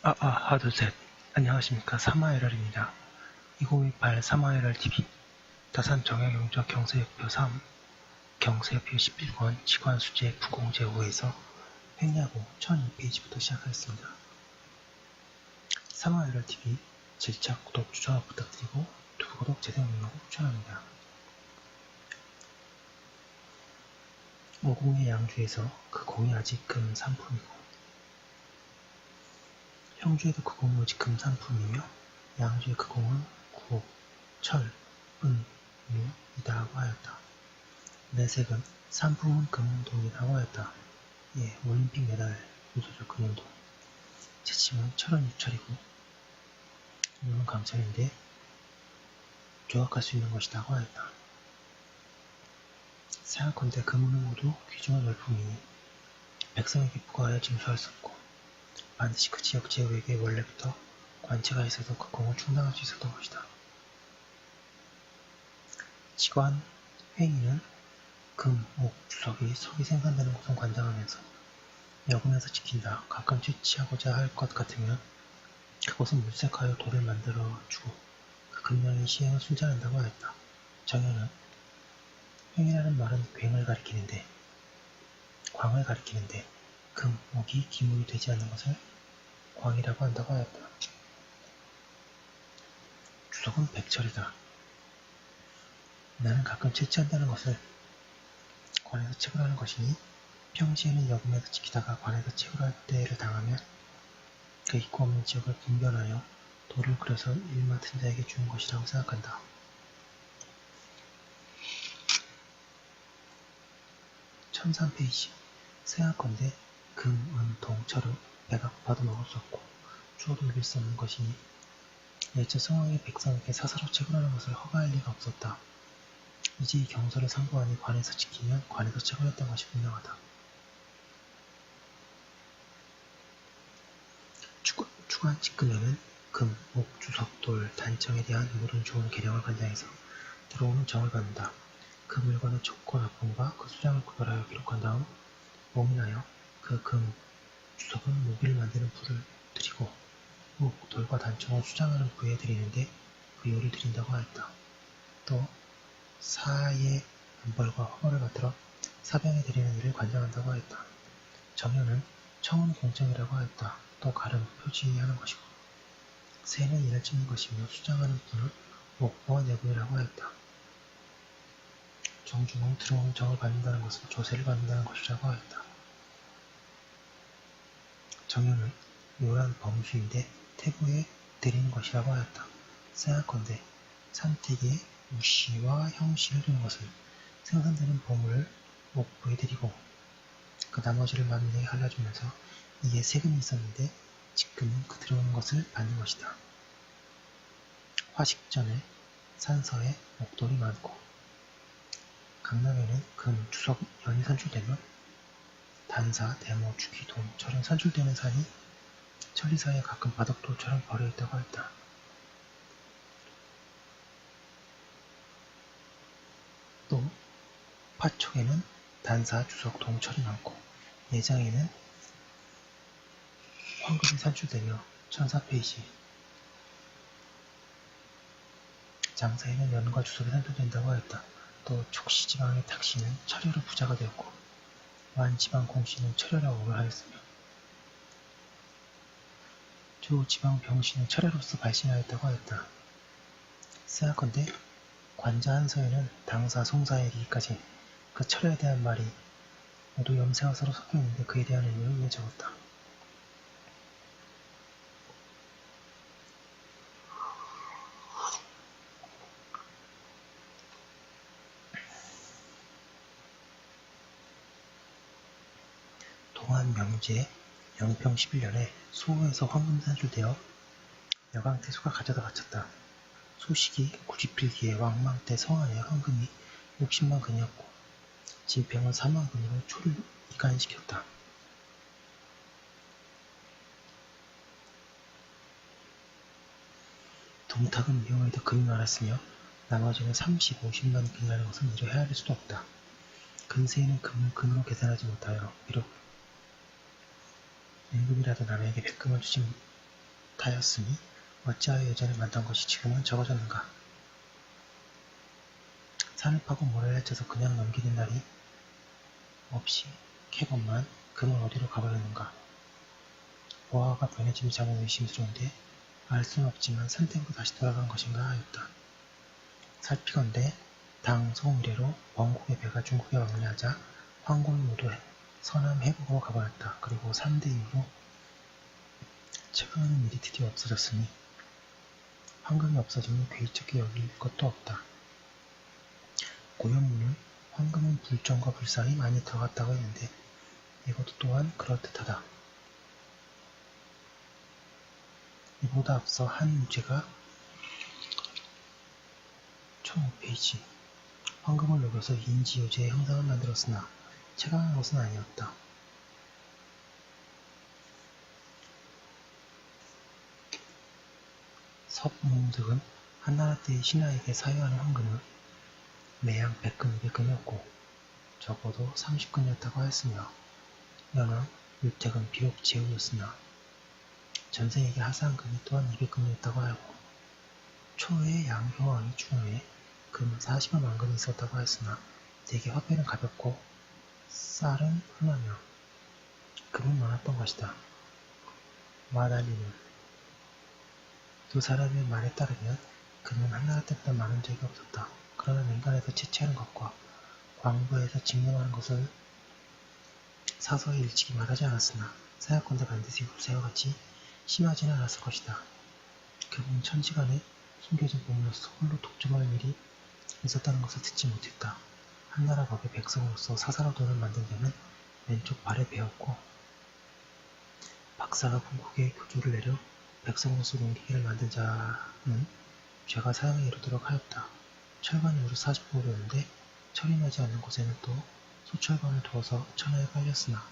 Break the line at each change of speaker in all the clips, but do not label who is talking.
하나, 셋. 안녕하십니까. 사마에럴입니다. 2018 사마에럴TV 다산 정약용적 경세역표 3 경세역표 11권 직관수재 부공제5에서 횡야고 1002페이지부터 시작하겠습니다. 사마에럴TV 질착, 구독, 추천 부탁드리고 두구독 재생 등록을 추천합니다. 오공의 양주에서 그 공이 아직 금 3품이고 형주에도 그 공이 오직 금 3품이며 양주의 그 공은 구옥, 철, 은, 유이다고 하였다. 내색은 3품은 금운동이라고 하였다. 예, 올림픽 메달 우소적 금운동. 채침은 철은 유철이고 유는 강철인데 조각할 수 있는 것이라고 하였다. 생각컨대 금운은 모두 귀중한 열품이니 백성에게 부과하여 징수할 수 없고 반드시 그 지역 제후에게 원래부터 관체가 있어서 그 공을 충당할 수 있었던 것이다. 직관, 횡의는 금, 옥, 주석이 석이 생산되는 곳은 관장하면서 여금에서 지킨다. 가끔 채취하고자 할 것 같으면 그곳은 물색하여 돌을 만들어 주고 그 금령의 시행을 순찰한다고 하였다. 정현은 횡이라는 말은 굉을 가리키는데 광을 가리키는데 금, 옥이 기물이 되지 않는 것을 광이라고 한다고 하였다. 주석은 백철이다. 나는 가끔 채취한다는 것을 관에서 채굴하는 것이니 평시에는 여금에서 지키다가 관에서 채굴할 때를 당하면 그 입구 없는 지역을 분변하여 돌을 그려서 일 맡은 자에게 주는 것이라고 생각한다. 천삼페이지 생각건대 금, 은, 동, 철은 배가 고파도 먹을 수 없고 주어도 이길 수 없는 것이니 예처 성왕의 백성에게 사사로 채굴하는 것을 허가할 리가 없었다. 이제 이 경서를 상고하니 관에서 지키면 관에서 채굴했던 것이 분명하다. 추관 직금에는 금, 옥, 주석, 돌, 단청에 대한 모든 좋은 계령을 관장해서 들어오는 정을 받는다. 그 물건의 좋고 나쁨과 그 수량을 구별하여 기록한 다음 모민하여 그 금, 주석은 모기를 만드는 부를 드리고 옥, 돌과 단청을 수장하는 부에 드리는데 그 요를 드린다고 하였다. 또 사의 안벌과 허벌을 받들어 사병에 드리는 일을 관장한다고 하였다. 정현은 청은 공정이라고 하였다. 또 가름, 표지하는 것이고 세는 일을 찍는 것이며 수장하는 부는 목보와 내부이라고 하였다. 정중은 들어오는 정을 받는다는 것은 조세를 받는다는 것이라고 하였다. 정현은 요란 범수인데 태고에 드리는 것이라고 하였다. 생각건대 삼택에 우씨와 형씨를 두는 것은 생산되는 보물을 목부에 드리고 그 나머지를 만민에게 갈라주면서 이에 세금이 있었는데 직금은 그 들어오는 것을 받는 것이다. 화식전에 산서에 목돌이 많고 강남에는 금, 주석, 연이 산출되면 단사, 대모, 주기, 돈, 철은 산출되는 산이 천리사에 가끔 바둑돌처럼 버려있다고 했다. 또 파촉에는 단사, 주석, 동, 철이 많고 예장에는 황금이 산출되며 1004페이지 장사에는 연과 주석이 산출된다고 하였다. 또 촉시지방의 탁시는 철혈의 부자가 되었고 완지방 공시는 철혈의 업을 하였으며 조지방 병시는 철혈로서 발신하였다고 하였다. 생각건대 관자 한서에는 당사, 송사에 이르기까지 그 철혈에 대한 말이 모두 염세와 서로 섞여 있는데 그에 대한 의미를 위에 적었다. 동안 명제 영평 11년에 소호에서 황금 산출되어 여강태수가 가져다 바쳤다. 소식이 구지필기에 왕망 때 성안에 황금이 60만 근이었고 진평은 4만 근으로 초를 이간시켰다. 동탁은 미용에도 금이 많았으며 나머지는 30, 50만 근이라는 것은 이를 헤아릴 수도 없다. 근세에는 금을 근으로 계산하지 못하여 비록 임금이라도 남에게 백금을 주지 하였으니 어찌하여 예전에 만든 것이 지금은 적어졌는가. 산을 파고 모래를 헤쳐서 그냥 넘기는 날이 없이 캐건만 금은 어디로 가버렸는가. 보아가 변해짐이 자면 의심스러운데 알 수는 없지만 산댁으로 다시 돌아간 것인가 하였다. 살피건대 당 소음 이래로 원국의 배가 중국에 왕래하자 황골이 모두 서남 해국으로 가버렸다. 그리고 3대 이후로 최강하는 일이 드디어 없어졌으니 황금이 없어지면 괴이쩍게 여길 것도 없다. 고현문은 황금은 불정과 불상이 많이 들어갔다고 했는데 이것도 또한 그럴듯하다. 이보다 앞서 한유재가 1005페이지 황금을 녹여서 인지유제의 형상을 만들었으나 체감한 것은 아니었다. 섭몽득은 한나라 때의 신하에게 사유하는 황금은 매양 100근 200근이었고 적어도 30근이었다고 하였으며 연왕 유택은 비록 제후였으나 전생에게 하사한 금이 또한 200근이었다고 하였고 초에 양효왕이 죽은 후에 금 40만 만근이 있었다고 하였으나 대개 화폐는 가볍고 쌀은 흔하며 금은 많았던 것이다. 마달리는 두 사람의 말에 따르면 금은 한나라 때보다 많은 적이 없었다. 그러나 민간에서 채취하는 것과 광부에서 직령하는 것을 사서에 일찍이 말하지 않았으나 사약건대 반드시 후세와 같이 심하지는 않았을 것이다. 금은 천시간에 숨겨진 보물로서 홀로 독점할 일이 있었다는 것을 듣지 못했다. 한나라 법의 백성으로서 사사로 돈을 만든 자는 왼쪽 발에 베었고 박사가 궁극의 교조를 내려 백성으로서 농기계를 만든 자는 죄가 사형에 이르도록 하였다. 철관 이후로 40보였는데 철이 나지 않는 곳에는 또 소철관을 두어서 천하에 깔렸으나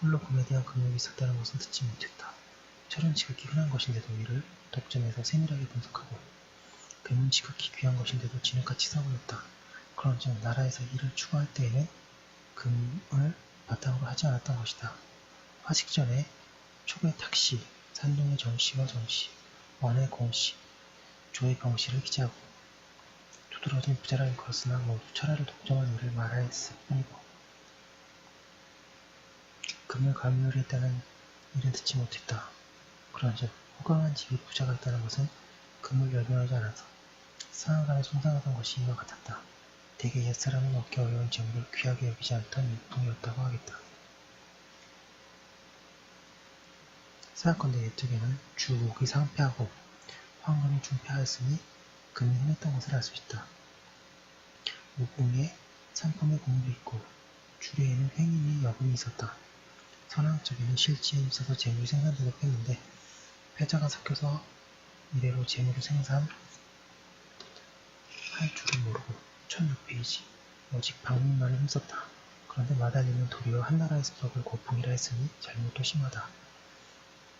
홀로 금에 대한 금욕이 있었다는 것은 듣지 못했다. 철은 지극히 흔한 것인데도 이를 독점해서 세밀하게 분석하고 금은 지극히 귀한 것인데도 진흙같이 써버렸다. 그런즉 나라에서 이를 추구할 때에는 금을 바탕으로 하지 않았던 것이다. 화식전에 촉의 탁씨, 산동의 정씨와 정씨, 원의 공씨, 조의 병씨를 기재하고 두드러진 부자를 걸었으나 모두 철화를 독점한 일을 말하였을 뿐이고 금을 감멸했다는 일은 듣지 못했다. 그런즉 호강한 집이 부자가 있다는 것은 금을 열변하지 않아서 상하간에 송상하던 것이 이와 같았다. 대개 옛사람은 얻기 어려운 재물을 귀하게 여기지 않던 율동이었다고 하겠다. 사약건대 옛적에는 주 5기 상패하고 황금이 중패하였으니 금이 흔했던 것을 알 수 있다. 우궁에 상품의 공도 있고 주례에는 횡인의 여금이 있었다. 선왕적에는 실지에 있어서 재물이 생산되도록 했는데 패자가 섞여서 이래로 재물을 생산할 줄을 모르고 1006페이지 오직 방문만을 힘썼다. 그런데 마달리는 도리어 한나라의 수석을 고풍이라 했으니 잘못도 심하다.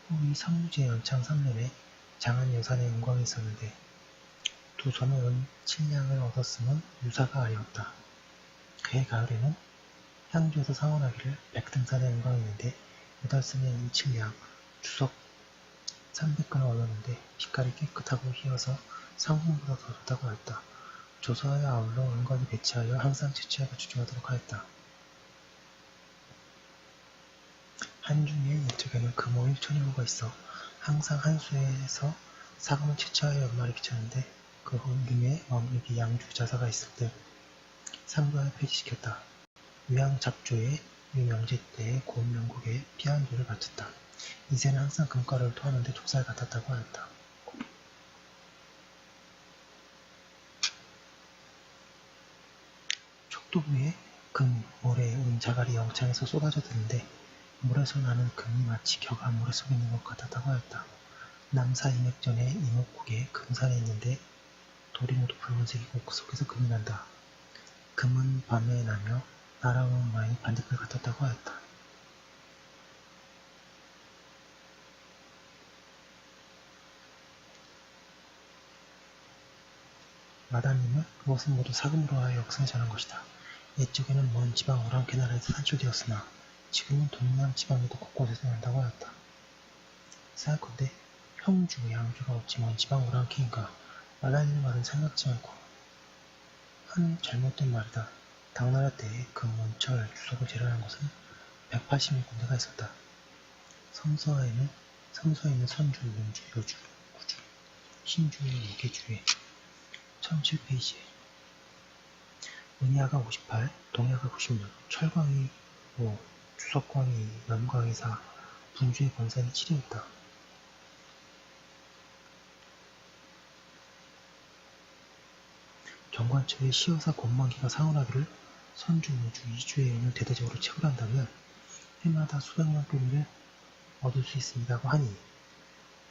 후이 성무제 연창 3년에 장안 여산의 은광이 있었는데 두 손을 은 칠량을 얻었음은 유사가 아니었다. 그해 가을에는 향주에서 상언하기를 백등산의 은광이 있는데 8승의 이 칠량 주석 300근을 얻었는데 빛깔이 깨끗하고 희어서 상품보다 더 좋다고 하였다. 조서하여 아울러 은광이 배치하여 항상 채취하고 주중하도록 하였다. 한중에 옛적에는 금호 1,000여호가 있어 항상 한수에서 사금을 채취하여 연말에 비쳤는데 그 후 윤회 왕에게 양주 자사가 있을 때 상부하여 폐지시켰다. 위양작조의 유명제 때에 고명국에 피한주를 바쳤다. 이새는 항상 금가루를 토하는데 족살 같았다고 하였다. 촉도부에 금, 모래, 은, 자갈이 영창에서 쏟아져 드는데 물에서 나는 금이 마치 겨가 모래 속에 있는 것 같았다고 하였다. 남사 이맥전에 이목국에 금산에 있는데 돌이 모두 붉은색이고 그 속에서 금이 난다. 금은 밤에 나며 날아오는 모양이 반딧불 같았다고 하였다. 마담님은 그것은 모두 사금으로 하여 역사에 전한 것이다. 옛적에는 먼 지방 오랑캐 나라에서 산출되었으나 지금은 동남 지방에도 곳곳에서 난다고 하였다. 사약건대 형주, 양주가 어찌 먼 지방 오랑캐인가. 말할 말은 생각지 않고 한 잘못된 말이다. 당나라 때에 금원철 주석을 제련한 것은 180명 군대가 있었다. 성서에는 선주, 문주, 여주, 구주, 신주의 5개 주에 1007페이지에 은야가 58, 동야가 96, 철광이 5, 주석광이 2, 남광이 4, 분주의 권산이 7이었다. 정관초의 시여사 권망기가 상언하기를 선주, 무주, 이주의 연을 대대적으로 채굴한다면 해마다 수백만 뼘을 얻을 수 있습니다고 하니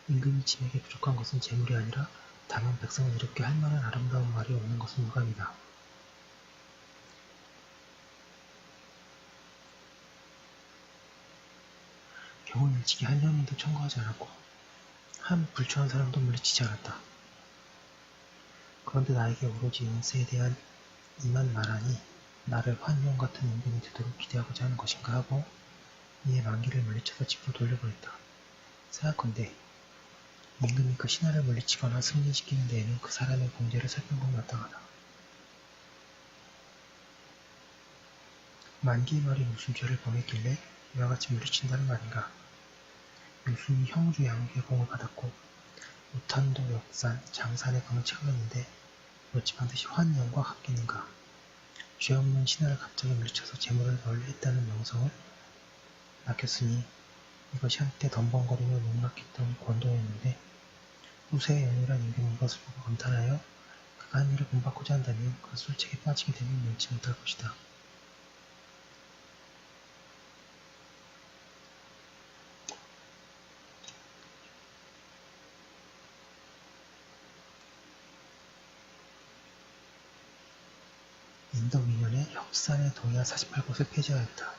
임금이 짐에게 부족한 것은 재물이 아니라 다만 백성을 이롭게 할 만한 아름다운 말이 없는 것은 유감이다. 경은 일찍이 한 현민도 청구하지 않았고 한 불초한 사람도 물리치지 않았다. 그런데 나에게 오로지 인세에 대한 이만 말하니 나를 환희원 같은 임금이 되도록 기대하고자 하는 것인가 하고 이에 만기를 물리쳐서 집으로 돌려보냈다. 생각컨대 임금이 그 신하를 물리치거나 승리시키는 데에는 그 사람의 봉제를 살펴보면 마땅하다. 만기의 말이 무슨 죄를 범했길래 이와 같이 물리친다는 말인가. 유순이 형주 양주의 공을 받았고 우탄도 역산, 장산의 금을 채굴했는데 어찌 반드시 환영과 같겠는가. 죄 없는 신하를 갑자기 물리쳐서 재물을 널리했다는 명성을 맡겼으니 이것이 한때 덤벙거리며 농락했던 권도였는데 후세의 연일한 임금이 이것을 보고 감탄하여 그가 한 일을 본받고자 한다면 그 술책에 빠지게 되면 면치 못할 것이다. 인덕 2년에 혁산의 동야 48곳을 폐지하였다.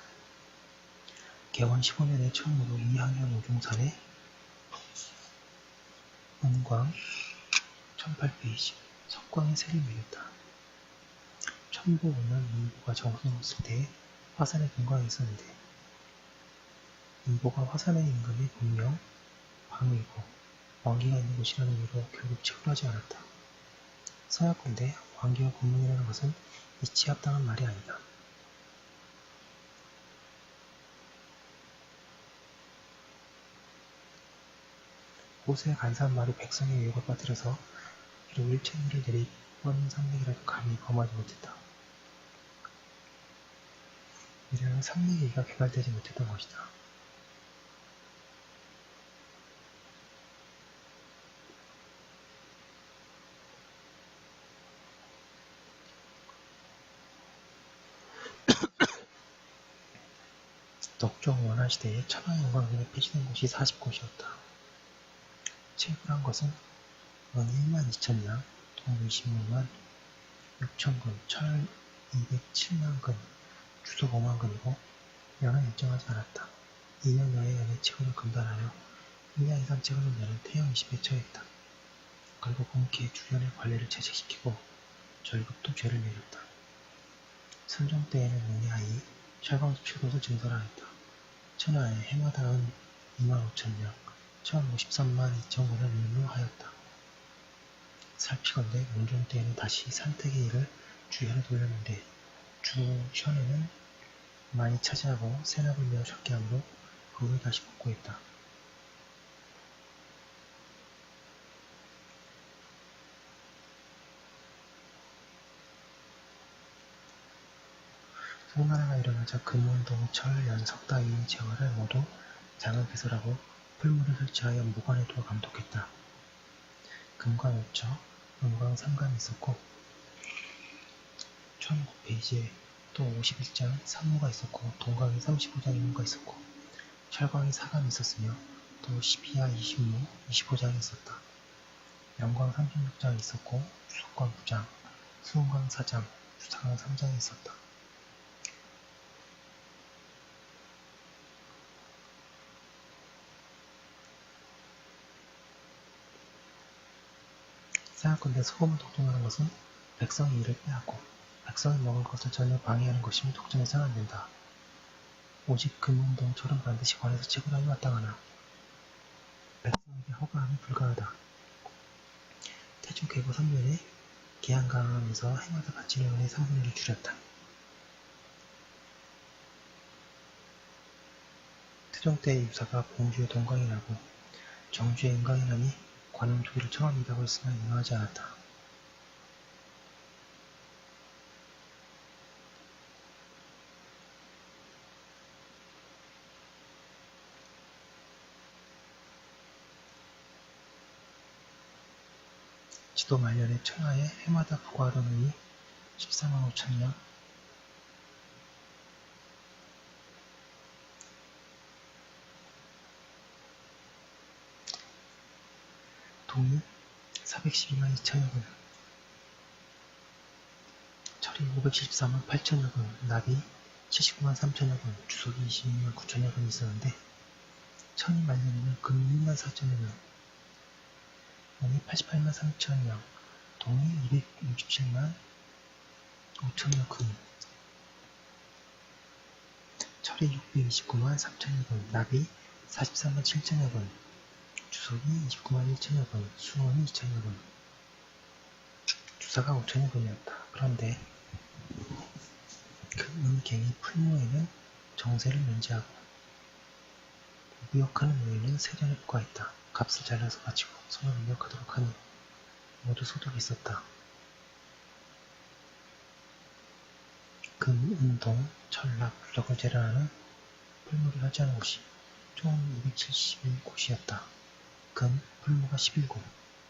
개원 15년에 처음으로 이항현 오종산에 은광 1008페이지 석광의 세를 밀렸다. 천보 5년 인보가 정성했을 때에 화산의 근광이 있었는데 인보가 화산의 임금이 분명 방위고 왕기가 있는 곳이라는 이유로 결국 채굴하지 않았다. 생각컨대 왕기와 군문이라는 것은 이치에 합당한 말이 아니다. 호세의 간사한 말이 백성의 의욕을 빠뜨려서 비록 일체미를 내리번 상맥이라도 감히 범하지 못했다. 이래는 상맥의 이가 개발되지 못했던 것이다. 덕종 원한시대에 천하영광군에 폐지된 곳이 40곳이었다. 채굴한 것은 원 1만 2천량, 동 26만 6천근, 철 207만근, 주석 5만근이고 연은 일정하지 않았다. 2년 내에 연의 채굴을 금단하여 1년 이상 채굴한 연은 태형 20에 처했다. 그리고 공기의 주연의 관리를 제재시키고 절급도 죄를 내렸다. 선종 때에는 은야이 철광 17곳을 증설하였다. 천하에 해마다 은 2만 5천량, 천 53만 2천근을 밀무하였다. 살피건대 문종 때에는 다시 산택의 일을 주현에 돌렸는데 주현에는 많이 차지하고 세납을 매우 적게 하므로 그를 다시 복구했다. 송나라가 일어나자 금운동, 철, 연석 따위의 재화를 모두 장을 개설하고 풀무를 설치하여 무관에도 감독했다. 금관 5처, 은광 3관이 있었고 1009페이지에 또 51장 3무가 있었고 동광이 35장 임무가 있었고 철광이 4관이 있었으며 또 12하 20무 25장이 있었다. 영광 36장이 있었고 주석광 9장, 수은광 4장, 주사광 3장이 있었다. 생각건대 소금을 독점하는 것은 백성의 일을 빼앗고 백성이 먹을 것을 전혀 방해하는 것이면 독점해서는 안된다. 오직 금운동처럼 반드시 관에서 채굴하기 마땅하나 백성이 허가하면 불가하다. 태조 개고 3년에 계양 강하면서 해마다 바치는 은의 3분의 1을 줄였다. 태종 때의 유사가 봉주의 동강이 나고 정주의 은강이 나니 관은 조기를 청합니다고 했으나 인정하지 않았다. 지도 말년에 천하에 해마다 부과하던 은이 14만 5천명, 동이 412만 2천여군, 철이 514만 8천여군, 납이 79만 3천여군, 주석이 22만 9천여군이 있었는데 천이 말년에는 금 6만 4천여명, 은이 88만 3천명, 동이 267만 5천여군, 철이 629만 3천여군, 납이 43만 7천여군, 주석이 29만 1천여군, 수원이 2천여군, 주사가 5천여군이었다. 그런데 그 은갱이 풀무에는 정세를 면제하고 무역하는 우에는 세전을 부과했다. 값을 잘라서 바치고 서로 무역하도록 하니 모두 소득이 있었다. 금, 은, 동, 철, 납, 주석을 재련하는 풀무를 하지하는 곳이 총 271곳이었다. 금, 풀무가 11곳,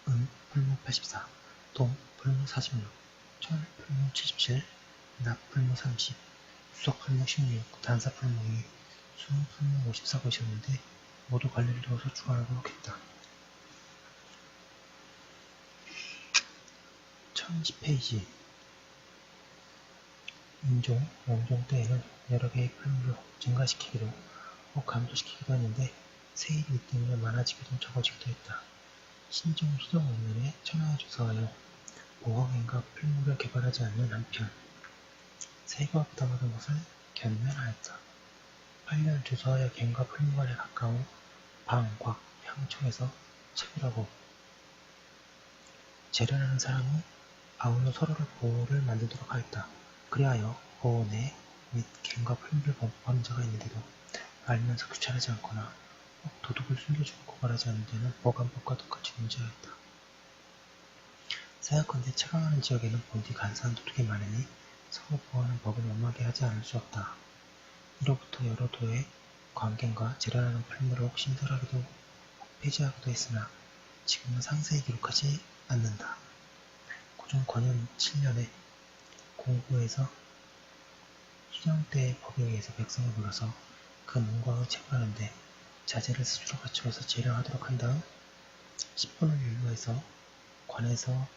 은, 풀무 84, 동, 풀무 46, 철, 풀무 77, 납, 풀무 30, 주석, 풀무 16, 단사, 풀무 2, 수, 풀무 54곳이었는데 모두 관리를 두어서 주관하도록 했다. 1010페이지 인종, 영종 때에는 여러 개의 풀무를 증가시키기도 혹 감소시키기도 했는데 세입이 때문에 많아지기도 적어지기도 했다. 신종 수종 5년에 천하에 주서하여 보강행과 풀무를 개발하지 않는 한편 세가 부담하던 것을 견면하였다. 8년 주서하여 갱과 풀무관에 가까운 방, 곽, 향청에서 채굴하고 재련하는 사람이 아울러 서로를 보호를 만들도록 하였다. 그리하여 보호 내 및 갱과 풀무를 범법하는 자가 있는데도 알면서 규찰하지 않거나 혹 도둑을 숨겨주고 고발하지 않는 데는 보관법과 똑같이 문제하였다. 생각컨대 채광하는 지역에는 본디 간사한 도둑이 많으니 서로 보호하는 법을 엄하게 하지 않을 수 없다. 이로부터 여러 도의 관갱과 재련하는 풀무를 혹 신설하기도 혹 폐지하기도 했으나 지금은 상세히 기록하지 않는다. 고종 권현 7년에 공부에서 수령 때의 법에 의해서 백성을 불러서 그 문광을 채굴하는데 자재를 스스로 갖추어서 재량하도록 한 다음 10분을 윤로해서 관에서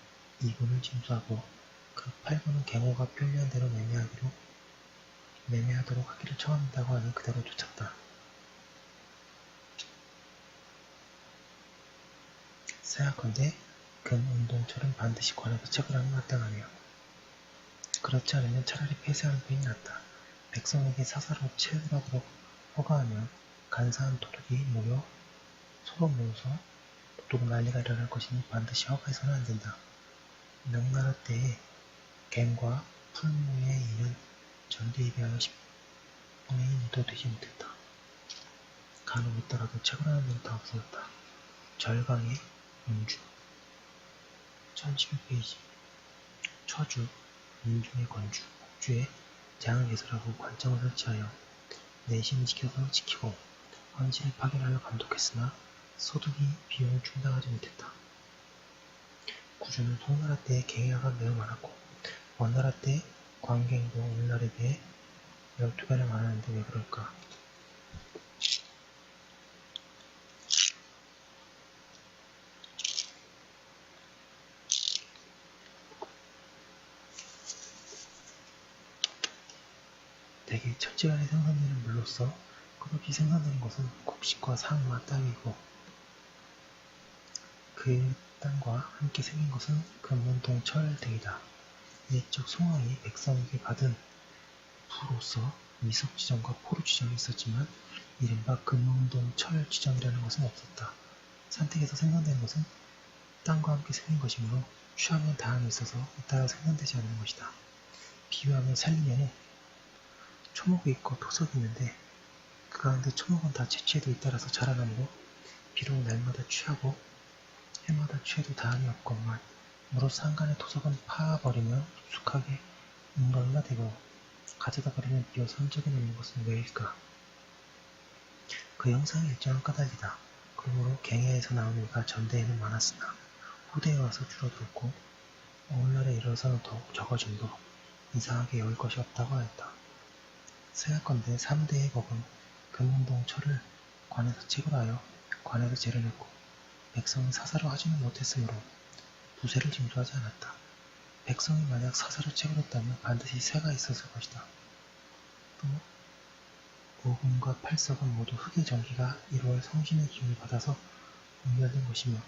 2분을 징수하고 그 8분은 갱호가 편리한 대로 매매하도록 하기를 청한다고 하니 그대로 쫓았다. 생각컨대 금, 운동철은 반드시 관에서 채굴하는 마땅하며 그렇지 않으면 차라리 폐쇄하는 편이 낫다. 백성에게 사사로 채굴하도록 허가하면 간사한 도둑이 서로 모여서 도둑 난리가 일어날 것이니 반드시 허가해서는 안 된다. 명나라 때에 갱과 풀무의 일은 전대에 비하여 10분의 1도 되지 못했다. 간혹 있더라도 채굴하는 데는 다 없어졌다. 절강의 운주 1011페이지 처주, 민중의 건주, 국주에 재앙을 예설하고 관청을 설치하여 내심을 지켜서 지키고 헌신을 파견하여 감독했으나 소득이 비용을 충당하지 못했다. 구주는 송나라 때의 갱야가 매우 많았고 원나라 때 관갱도 오늘날에 비해 12배나 많았는데 왜 그럴까? 대개 천지간에 생산되는 물로서 끝없이 생산되는 것은 곡식과 상과 땅이고 그 땅과 함께 생긴 것은 금운동 철 등이다. 옛적 송왕이 백성에게 받은 부로서 미석지정과 포로지정이 있었지만 이른바 금운동 철지정이라는 것은 없었다. 산택에서 생성되는 것은 땅과 함께 생긴 것이므로 취하면 다함이 있어서 잇따라 생성되지 않는 것이다. 비유하면 살리면은 초목이 있고 토석이 있는데 그 가운데 초목은 다 채취에도 잇따라서 자라나므로 비록 날마다 취하고 해마다 취해도 다함이 없건만 무릇 상간의 토석은 파버리며 깊숙하게 웅덩이가 되고 가져다 버리면 비로소 흔적이 남는 것은 왜일까? 그 형상이 일정한 까닭이다. 그러므로 갱해에서 나오는 이가 전대에는 많았으나 후대에 와서 줄어들었고 오늘날에 이르러서는 더욱 적어짐도 이상하게 여길 것이 없다고 하였다. 생각건대 3대의 법은 금운동 철을 관에서 채굴하여 관에서 재려냈고 백성이 사사로 하지는 못했으므로 부세를 징조하지 않았다. 백성이 만약 사사로 채굴했다면 반드시 새가 있었을 것이다. 또 오금과 팔석은 모두 흙의 전기가 1월 성신의 기운을 받아서 분별된 것이며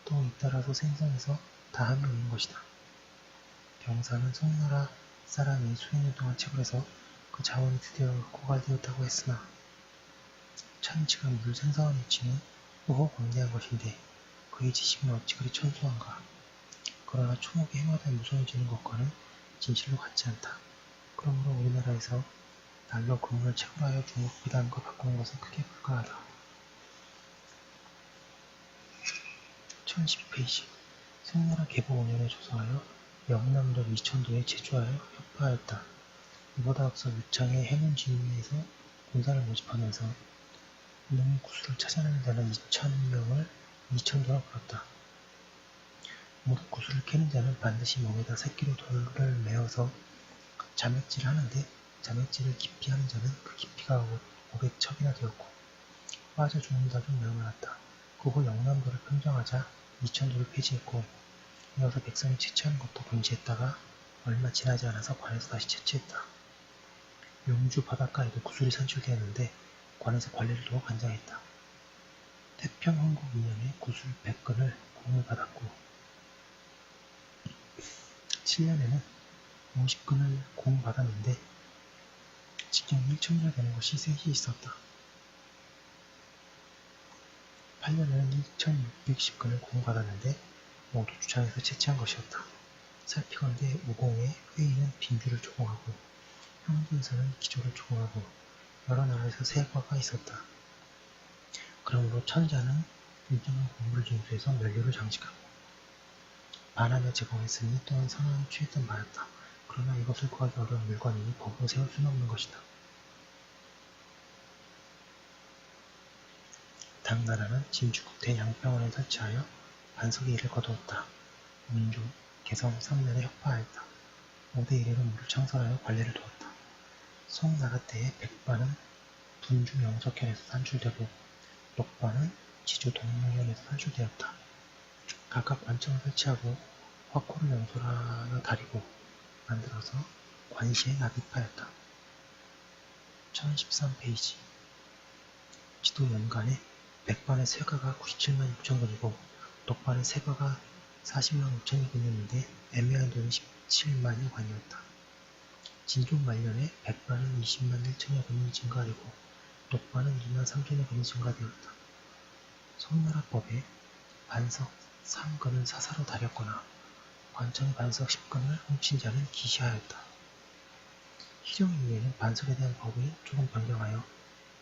또 잇따라서 생성해서 다함이 있는 것이다. 병사는 송나라 사람이 수행년 동안 채굴해서 그 자원이 드디어 고갈되었다고 했으나 천지가 물 생성한 이치는 오호 광대한 것인데 그의 지식은 어찌 그리 천소한가. 그러나 초목이 해마다 무성해지는 것과는 진실로 같지 않다. 그러므로 우리나라에서 날로 금을 채굴하여 중국 비단과 바꾸는 것은 크게 불가하다. 1012페이지 송나라 개보 5년에 조서하여 영남도 이천도에 제주하여 협파하였다. 이보다 앞서 유창의 해문진에서 군사를 모집하면서 이놈의 구슬을 찾아내는 자는 2,000명을 이천도라 불렀다. 모두 구슬을 캐는 자는 반드시 몸에다 새끼로 돌을 메어서 자맥질을 하는데 자맥질을 깊이 하는 자는 그 깊이가 500척이나 되었고 빠져 죽는 자도 매우 많았다. 그 후 영남도를 평정하자 이천도를 폐지했고 이어서 백성이 채취하는 것도 금지했다가 얼마 지나지 않아서 관에서 다시 채취했다. 용주 바닷가에도 구슬이 산출되었는데 관에서 관리를 도와 관장했다. 태평헌국 2년에 구슬 100근을 공을 받았고 7년에는 50근을 공받았는데 직경 1천리가 되는 것이 셋이 있었다. 8년에는 2610근을 공받았는데 모두 주차에서 채취한 것이었다. 살피건대 우공의 회의는 빈주를 조공하고 형제에서는 기조를 조공하고 여러 나라에서 세 과가 있었다. 그러므로 천자는 일정한 공부를 징수해서 면류를 장식하고 반하며 제공했으니 또한 선언이 취했던 바였다. 그러나 이것을 구하기 어려운 물건이니 법으로 세울 수는 없는 것이다. 당나라는 진주국대 양평원에 설치하여 반석의 일을 거두었다. 민주, 개성 3년에 협파하였다. 5대 1회로 물을 창설하여 관리를 두었다. 송나라 때의 백반은 분주 영석현에서 산출되고 녹반은 지주 동명현에서 산출되었다. 각각 관청을 설치하고 화코를 연솔하여 다리고 만들어서 관시에 납입하였다. 1013페이지 지도 연간에 백반의 세가가 97만 6천근이고 녹반의 세가가 40만 5천이 근이었는데 애매한 돈이 17만여 관이었다. 진종 말년에 백반은 20만 1천여 근이 증가되고 녹반은 2만 3천여 근이 증가되었다. 송나라법에 반석 3근을 사사로 다렸거나 관청의 반석 10근을 훔친 자는 기시하였다. 희종 이후에는 반석에 대한 법이 조금 변경하여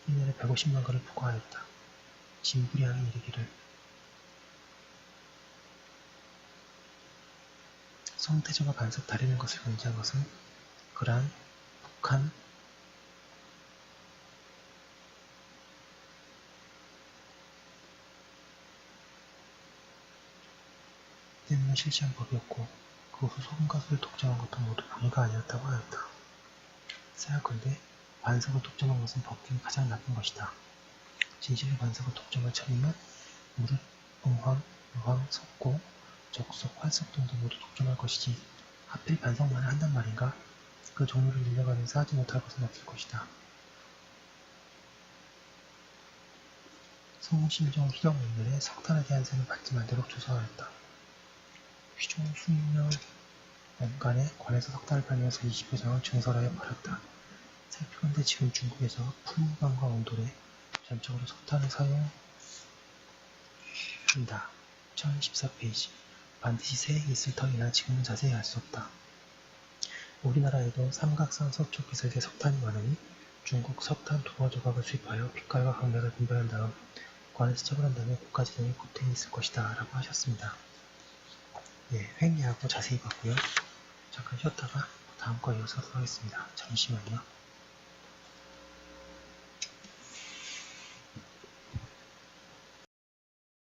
1년에 150만 근을 부과하였다. 진부량이 이르기를 성태조가 반석 다리는 것을 금지한 것은 그러한 북한 때문에 실시한 법이었고 그 후 소금과 술을 독점한 것도 모두 본의가 아니었다고 하였다. 생각건대 반석을 독점한 것은 법 중 가장 나쁜 것이다. 진실로 반석을 독점할 참이면 무릇 음황, 유황, 석고, 적석, 활석 등도 모두 독점할 것이지 하필 반석만을 한단 말인가? 그 종류를 늘려가면서 하지 못할 것은 없을 것이다. 성신종 희경 5년에 석탄에 대한 세는 받지 말도록 조사하였다. 휘종 숙년 연간에 관에서 석탄을 팔면서 20여 장을 증설하여 팔았다. 살피건대 지금 중국에서 풀무광과 온돌에 전적으로 석탄을 사용 줍니다. 1014페이지. 반드시 세액이 있을 터이나 지금은 자세히 알 수 없다. 우리나라에도 삼각산 서초 기슭에 석탄이 많으니 중국 석탄 두어 조각을 수입하여 빛깔과 강맥을 분별한 다음 관에서 처벌한 다음에 국가재정에 보탬이 있을 것이다 라고 하셨습니다. 예, 횡리하고 자세히 봤고요. 잠깐 쉬었다가 다음 거 이어서 하겠습니다. 잠시만요.